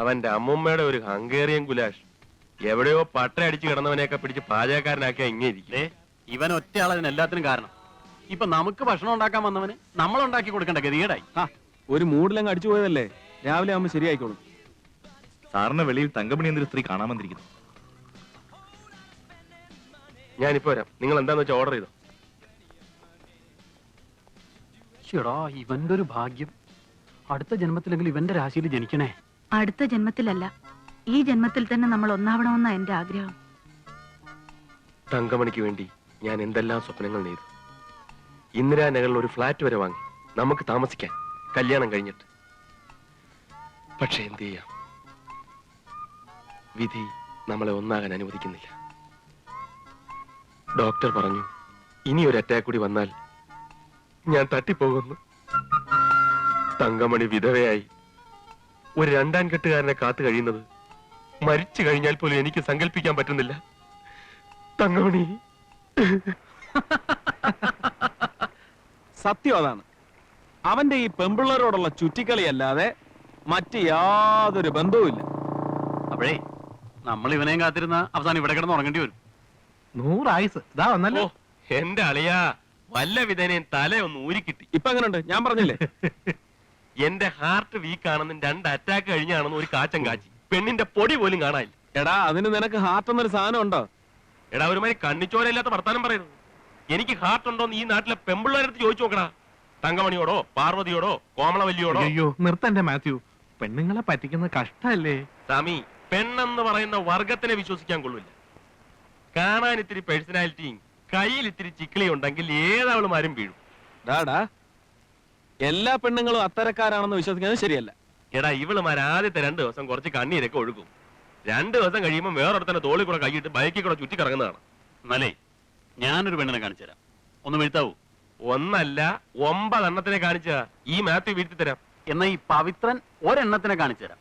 അവന്റെ അമ്മുമ്മയുടെ ഒരു ഹംഗേറിയൻ ഗുലാഷ്. എവിടെയോ പട്ടയടിച്ച് കിടന്നവനെയൊക്കെ പിടിച്ച് പാചകക്കാരനാക്കിയാ ഇങ്ങനെ ഇരിക്കേ. ഇവൻ ഒറ്റയാളതിന് എല്ലാത്തിനും കാരണം. ഇപ്പൊ നമുക്ക് ഭക്ഷണം ഉണ്ടാക്കാൻ വന്നവന് നമ്മൾ ഉണ്ടാക്കി കൊടുക്കേണ്ട ഗതികേടായി. ഒരു മൂടിലങ്ങ് അടിച്ചു പോയതല്ലേ, രാവിലെ ആവുമ്പോ ശരിയായിക്കോളും. സാറിനെ വെളിയിൽ തങ്കമണി എന്നൊരു സ്ത്രീ കാണാൻ വന്നിരിക്കുന്നു. ഞാനിപ്പോ വരാം. നിങ്ങൾ എന്താന്ന് വെച്ചാൽ ഓർഡർ ചെയ്തോ. ചേടാ, ഇവന്റെ ഒരു ഭാഗ്യം. അടുത്ത ജന്മത്തിലെങ്കിലും ഇവന്റെ രാശിയിൽ ജനിക്കണേ. അടുത്ത ജന്മത്തിലല്ല, ഈ ജന്മത്തിൽ തന്നെ നമ്മൾ ഒന്നാവണമെന്നാ എന്റെ ആഗ്രഹം. തങ്കമണിക്ക് വേണ്ടി ഞാൻ എന്തെല്ലാം സ്വപ്നങ്ങൾ നെയ്തു. ഇന്ദിരാനഗറിൽ ഒരു ഫ്ലാറ്റ് വരെ വാങ്ങി നമുക്ക് താമസിക്കാൻ, കല്യാണം കഴിഞ്ഞിട്ട്. പക്ഷെ എന്ത് ചെയ്യാം, വിധി നമ്മളെ ഒന്നാകാൻ അനുവദിക്കുന്നില്ല. ഡോക്ടർ പറഞ്ഞു ഇനി ഒരു അറ്റാക്ക് കൂടി വന്നാൽ ഞാൻ തട്ടിപ്പോകുന്നു. തങ്കമണി വിധവയായി ഒരു രണ്ടാം കെട്ടുകാരനെ കാത്തു കഴിയുന്നത് മരിച്ചു കഴിഞ്ഞാൽ പോലും എനിക്ക് സങ്കല്പിക്കാൻ പറ്റുന്നില്ല. തങ്കമണി സത്യം അതാണ്. അവന്റെ ഈ പെമ്പിള്ളരോടുള്ള ചുറ്റിക്കളിയല്ലാതെ മറ്റ് യാതൊരു ബന്ധവുമില്ല. അപ്പോഴേ നമ്മൾ ഇവനെയും കാത്തിരുന്ന അവസാനം ഇവിടെ കിടന്ന് ഉറങ്ങേണ്ടി വരും. 100 ആയുസ് ഇതാ വന്നല്ലോ. എന്റെ അളിയാ, വല്ല വിധേനയും തലയൊന്ന് ഊരിക്കിട്ടി. ഇപ്പൊ എങ്ങനെയുണ്ട്? ഞാൻ പറഞ്ഞില്ലേ എന്റെ ഹാർട്ട് വീക്ക് ആണെന്നും 2 അറ്റാക്ക് കഴിഞ്ഞാണെന്നും ഒരു കാച്ചം കാച്ചി. പെണ്ണിന്റെ പൊടി പോലും കാണാനില്ല. എടാ, അതിന് നിനക്ക് ഹാർട്ട് എന്നൊരു സാധനം ഉണ്ടോ? എടാ, ഒരുമാതിരി കണ്ണിച്ചോരയില്ലാത്ത വർത്താനം പറയുന്നത്. എനിക്ക് ഹാർട്ട് ഉണ്ടോന്ന് ഈ നാട്ടിലെ പെമ്പിള്ളേരടുത്ത് ചോദിച്ചു നോക്കടാ. തങ്കമണിയോടോ, പാർവതിയോടോ, കോമളവല്ലിയോടോ. അയ്യോ നിർത്തന്റെ മാത്യു, പെണ്ണുങ്ങളെ പറ്റിക്കുന്ന കഷ്ടല്ലേ. സ്വാമി, പെണ്ണെന്ന് പറയുന്ന വർഗത്തിനെ വിശ്വസിക്കാൻ കൊള്ളില്ല. കാണാൻ ഇത്തിരി പേഴ്സണാലിറ്റിയും കയ്യിൽ ഇത്തിരി ചിക്കിളി ഉണ്ടെങ്കിൽ ഏതവളുമാരും വീഴും. ഡാടാ, എല്ലാ പെണ്ണുങ്ങളും അത്തരക്കാരാണെന്ന് വിശ്വസിക്കുന്നത് ശരിയല്ല. എടാ, ഇവളുമാർ ആദ്യത്തെ 2 ദിവസം കുറച്ച് കണ്ണീരൊക്കെ ഒഴുകും. 2 ദിവസം കഴിയുമ്പോൾ വേറൊരുത്തന്നെ തോളിൽ കൂടെ കൈയിട്ട് ബൈക്കിൽ കൂടെ ചുറ്റി കറങ്ങുന്നതാണ്. എന്നാലേ ഞാനൊരു പെണ്ണിനെ കാണിച്ചു തരാം. ഒന്ന് വീഴ്ത്താവൂ? 1 അല്ല 9 എണ്ണത്തിനെ കാണിച്ച ഈ മാത്യു വീഴ്ത്തി തരാം. എന്നാ ഈ പവിത്രൻ ഒരെണ്ണത്തിനെ കാണിച്ചു തരാം.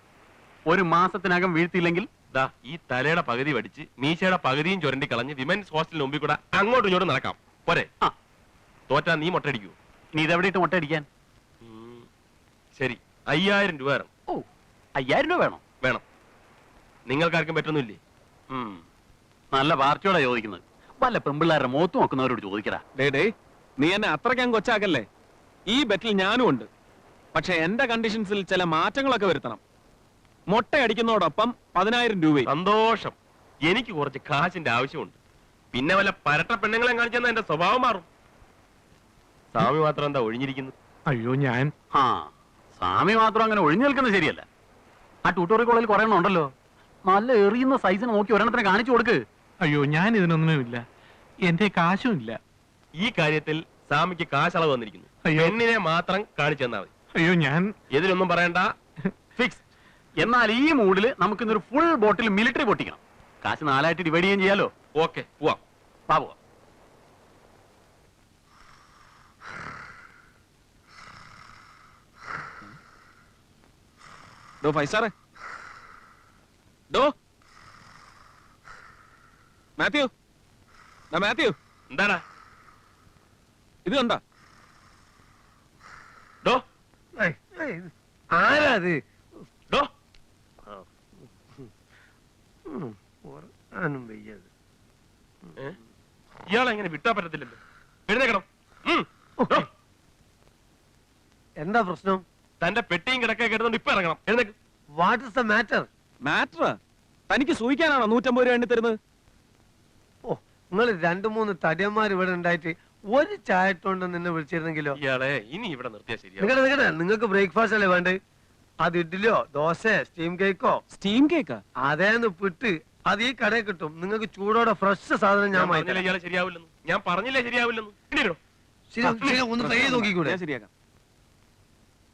1 മാസത്തിനകം വീഴ്ത്തിയില്ലെങ്കിൽ ദാ ഈ തലയുടെ പകുതി വടിച്ച് മീശയുടെ പകുതിയും ചുരണ്ടി കളഞ്ഞ് വിമൻസ് ഹോസ്റ്റലിന് മുമ്പിൽ കൂടെ അങ്ങോട്ടും ഇങ്ങോട്ടും നടക്കാം. പോരെ? തോറ്റാ നീ മുട്ടടിക്കൂ. ഇനി ഇതെവിടെ ഇട്ട് മുട്ടയടിക്കാൻ? ശരി, 5000 രൂപ വേണം. ഓ, 5000 രൂപ വേണം? വേണം. നിങ്ങൾക്കാർക്കും പറ്റുന്നില്ലേ? നല്ല പാർട്ടിയോടാ ചോദിക്കുന്നത്. വല്ല പെമ്പിള്ളാരുടെ മുഖത്ത് നോക്കുന്നവരോട് ചോദിക്കടാ. ഡേ, നീ എന്നെ അത്രയ്ക്കാൻ കൊച്ചാക്കല്ലേ. ഈ ബെറ്റിൽ ഞാനും ഉണ്ട്. പക്ഷെ എന്റെ കണ്ടീഷൻസിൽ ചില മാറ്റങ്ങളൊക്കെ വരുത്തണം. മുട്ടയടിക്കുന്നതോടൊപ്പം 10000 രൂപയും. സന്തോഷം. എനിക്ക് കുറച്ച് കാശിന്റെ ആവശ്യമുണ്ട്. പിന്നെ വല്ല പരട്ട പെണ്ണുങ്ങളെ കാണിച്ചെന്നാ എന്റെ സ്വഭാവം മാറും. സ്വാമി മാത്രം എന്താ ഒഴിഞ്ഞിരിക്കുന്നു? അയ്യോ ഞാൻ സ്വാമി മാത്രം അങ്ങനെ ഒഴിഞ്ഞു നിൽക്കുന്നത് ശരിയല്ല. ആ ട്യൂട്ടോറിയൽ കോളേജിൽ കുറെ എണ്ണം ഉണ്ടല്ലോ. നല്ല എറിയുന്ന സൈസിന് നോക്കി ഒരെണ്ണത്തിനെ കാണിച്ചു കൊടുക്ക്. അയ്യോ ഞാൻ ഇതിനൊന്നുമില്ല, എന്റെ കാശും ഇല്ല. ഈ കാര്യത്തിൽ സ്വാമിക്ക് കാശളവ് വന്നിരിക്കുന്നു. പെണ്ണിനെ മാത്രം കാണിച്ചു തന്നാ മതി. അയ്യോ ഞാൻ എതിലൊന്നും പറയണ്ട. ഫിക്സ്. എന്നാൽ ഈ മൂഡിൽ നമുക്കിന്നൊരു ഫുൾ ബോട്ടിൽ മിലിറ്ററി പൊട്ടിക്കണം. കാശ് 4 ആയിട്ട് ഡിവൈഡ് ചെയ്യാൻ ചെയ്യാലോ? ഓക്കെ, പോവാം. പോവാം. ഡോ ഫൈസാറേ, ഡോ മാത്യു, മാത്യു, എന്താടാ ഇത് കണ്ട? ഡോ ആരാത്? ഡോ വയ്യത്. ഇയാളെങ്ങനെ വിട്ടാ പറ്റത്തില്ലല്ലോ. എഴുന്നേക്കണം. എന്താ പ്രശ്നം? തന്റെ പെട്ടിയും കിടക്കെ കിടന്നുകൊണ്ട് ഇപ്പൊ ഇറങ്ങണം. എഴുന്നേക്ക്. What is the matter? Matter? തനിക്ക് സൂഹിക്കാനാണോ 150 രൂപ എണ്ണി തരുന്നത്? ഓ, നിങ്ങൾ 2-3 തടിയന്മാർ ഇവിടെ ഉണ്ടായിട്ട് ഒരു ചായ ഇട്ടോണ്ട് നിന്നെ വിളിച്ചിരുന്നെങ്കിലോ? ഇയാളെ ഇനി ഇവിടെ നിർത്തിയാ ശരിയാ. നിങ്ങൾക്ക് ബ്രേക്ക്ഫാസ്റ്റ് അല്ലേ വേണ്ടേ? അത് ഇഡ്ഡലിയോ ദോശയോ സ്റ്റീം കേക്കോ? സ്റ്റീം കേക്കാ? അതേന്ന് പിട്ട് അത് ഈ കടയിൽ കിട്ടും. നിങ്ങൾക്ക് ചൂടോടെ ഫ്രഷ് സാധനം ഞാൻ പറഞ്ഞില്ല ഇയാളെ ശരിയാവില്ലെന്ന്. ഞാൻ പറഞ്ഞില്ലേ ശരിയാവില്ലെന്ന്. ഒന്ന് ട്രൈ ചെയ്ത് നോക്കിക്കൂടെ? ശരിയാക്കാം.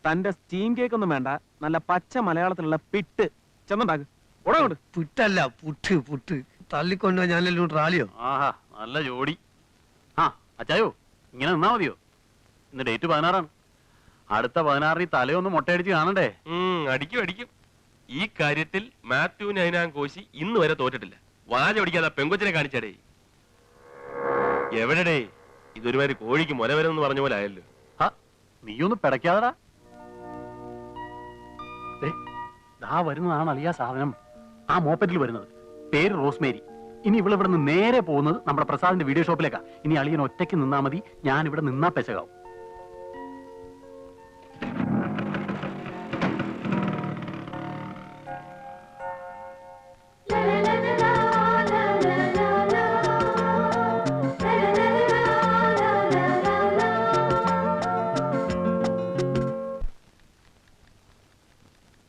തന്റെ സ്റ്റീം കേക്ക് ഒന്നും വേണ്ട, നല്ല പച്ച മലയാളത്തിലുള്ള പിട്ട് ചെന്നുണ്ടാക്ക്. ഉടങ്ങോട്ട്. പുട്ടല്ല, പുട്ട്. പുട്ട് തള്ളിക്കൊണ്ടോ ഞാനെല്ലാം റാലിയോ? ആഹാ, നല്ല ജോഡി. അച്ചായോ, ഇങ്ങനെ നിന്നാ മതിയോ? ഇന്ന് ഡേറ്റ് 16ആണ്. അടുത്ത 16 തലയൊന്ന് മുട്ടയടിച്ച് കാണണ്ടേ? അടിക്കും. ഈ കാര്യത്തിൽ മാത്യു നൈനാൻ കോശി ഇന്ന് വരെ തോറ്റിട്ടില്ല. വാച പിടിക്കാതെ പെങ്കൊച്ചിനെ കാണിച്ചടേ. എവിടെടേ? ഇതൊരുമാതിരി കോഴിക്ക് മുല വരുമെന്ന് പറഞ്ഞ പോലെ ആയല്ലോ. നീയൊന്ന് പിടയ്ക്കാതടാ. ദാ വരുന്നതാണ് അളിയ സാധനം. ആ മോപ്പറ്റിൽ വരുന്നത്. പേര് റോസ്മേരി. ഇനി ഇവിടെ നിന്ന് നേരെ പോകുന്നത് നമ്മുടെ പ്രസാദിന്റെ വീഡിയോ ഷോപ്പിലേക്കാ. ഇനി അളിയൻ ഒറ്റയ്ക്ക് നിന്നാ മതി, ഞാൻ ഇവിടെ നിന്നാ പെശകാവും.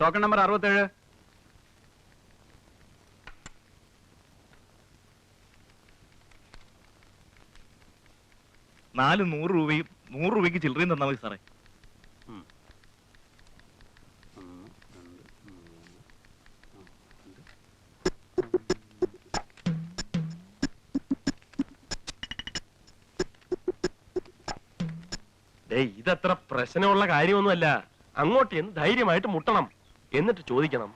Token number 67. നാല് 100 രൂപയും 100 രൂപയ്ക്ക് ചില്ലറയും തന്നാൽ മതി സാറേ. ഇതത്ര പ്രശ്നമുള്ള കാര്യമൊന്നുമല്ല. അങ്ങോട്ട് എന്ന് ധൈര്യമായിട്ട് മുട്ടണം. എന്നിട്ട് ചോദിക്കണം,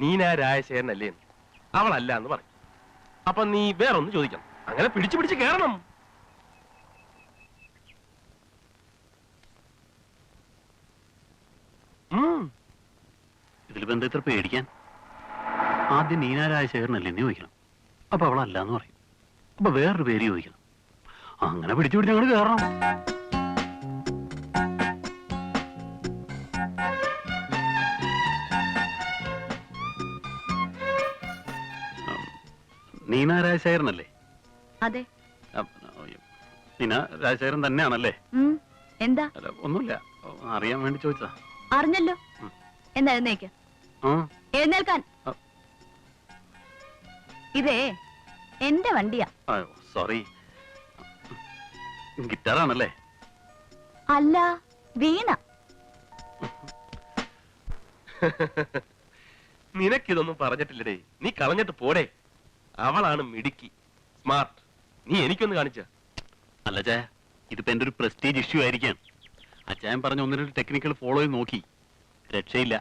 നീനാ രാജശേഖരനല്ലേ എന്ന്. അവളല്ല എന്ന് പറയും. അപ്പൊ നീ വേറൊന്ന് ചോദിക്കണം. അങ്ങനെ പിടിച്ചു പിടിച്ച് കേറണം. ഇതിൽ ബന്ധം ഇത്ര പേടിക്കാൻ? ആദ്യം നീനാരായ ശേഖരനല്ലേ എന്ന് ചോദിക്കണം. അപ്പൊ അവളല്ല എന്ന് പറയും. അപ്പൊ വേറൊരു പേര് ചോദിക്കണം. അങ്ങനെ പിടിച്ചു പിടിച്ച് അങ്ങോട്ട് കയറണം. നീന രാജശേഖരനല്ലേ? അതെ. നീന രാജശേഖരൻ തന്നെയാണല്ലേ? എന്താ? അല്ല, ഒന്നുമില്ല, അറിയാൻ വേണ്ടി ചോദിച്ചതാ. അറിഞ്ഞല്ലോ. എന്നാ എഴുന്നേക്ക്. എഴുന്നേൽക്കാൻ. ഇതേ എന്റെ വണ്ടിയാ. സോറി. ഗിറ്റാറാണല്ലേ? അല്ല, വീണ. നിനക്കിതൊന്നും പറഞ്ഞിട്ടില്ലടേ. നീ കളഞ്ഞിട്ട് പോടേ. അവളാണ് മിടുക്കി, സ്മാർട്ട്. നീ എനിക്കൊന്ന് കാണിച്ച. അല്ല ചായ, ഇതിപ്പോ എന്റെ ഒരു പ്രസ്റ്റീജ് ഇഷ്യൂ ആയിരിക്കാം. അച്ചായൻ പറഞ്ഞ 1-2 ടെക്നിക്കൽ ഫോളോ ചെയ്ത് നോക്കി, രക്ഷയില്ല.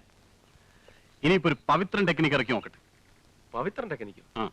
ഇനിയിപ്പോ ഒരു പവിത്രൻ ടെക്നിക്ക് ഇറക്കി നോക്കട്ടെ. പവിത്രൻ ടെക്നിക്കോ? ആ.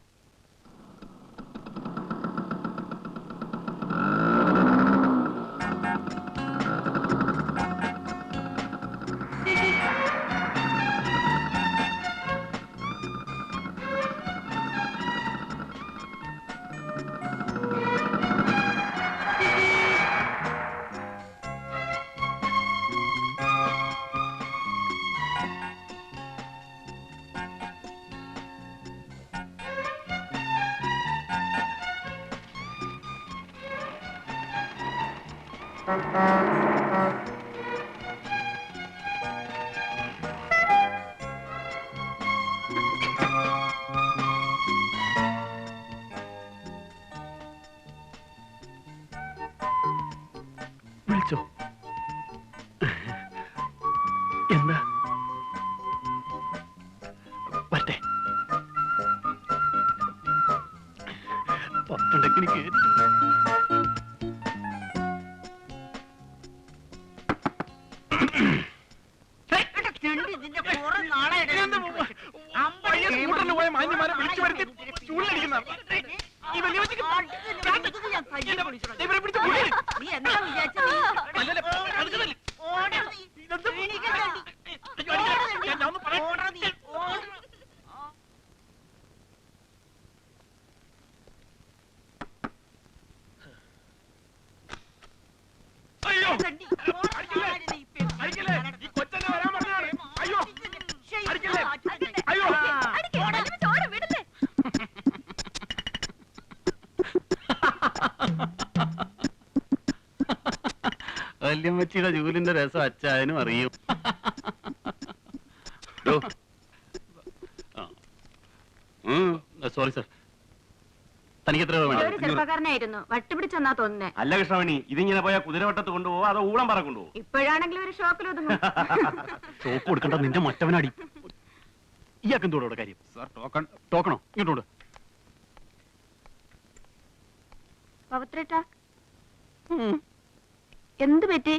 വിളിച്ചോ? എന്താ? വരട്ടെ. പത്രം ടെക്നിക്ക്. വല്യമ്മച്ചിയുടെ ജൂലിന്റെ രസം അച്ചായനും അറിയും. സോറി സാർ, തനിക്ക് എത്ര രൂപ വേണം? ചെറുപ്പക്കാരനായിരുന്നു, വട്ടുപിടിച്ചെന്നാ തോന്നുന്നേ. അല്ല കൃഷ്ണമണി, ഇതിങ്ങനെ പോയാൽ കുതിരവട്ടത്ത് കൊണ്ടുപോവോ അതോ ഊളം പറ കൊണ്ടുപോകും? ഇപ്പോഴാണെങ്കിലും ഒരു ഷോക്കിൽ ഒതുങ്ങും. സോപ്പ് കൊടുക്കണ്ട, നിന്റെ മറ്റവനടി. ഇയാൾക്ക് എന്തോടെ കാര്യം? Sir token. ടോക്കണോ? ഇങ്ങോട്ടുണ്ട്. പവിത്രേട്ടാ, എന്ത് പറ്റി?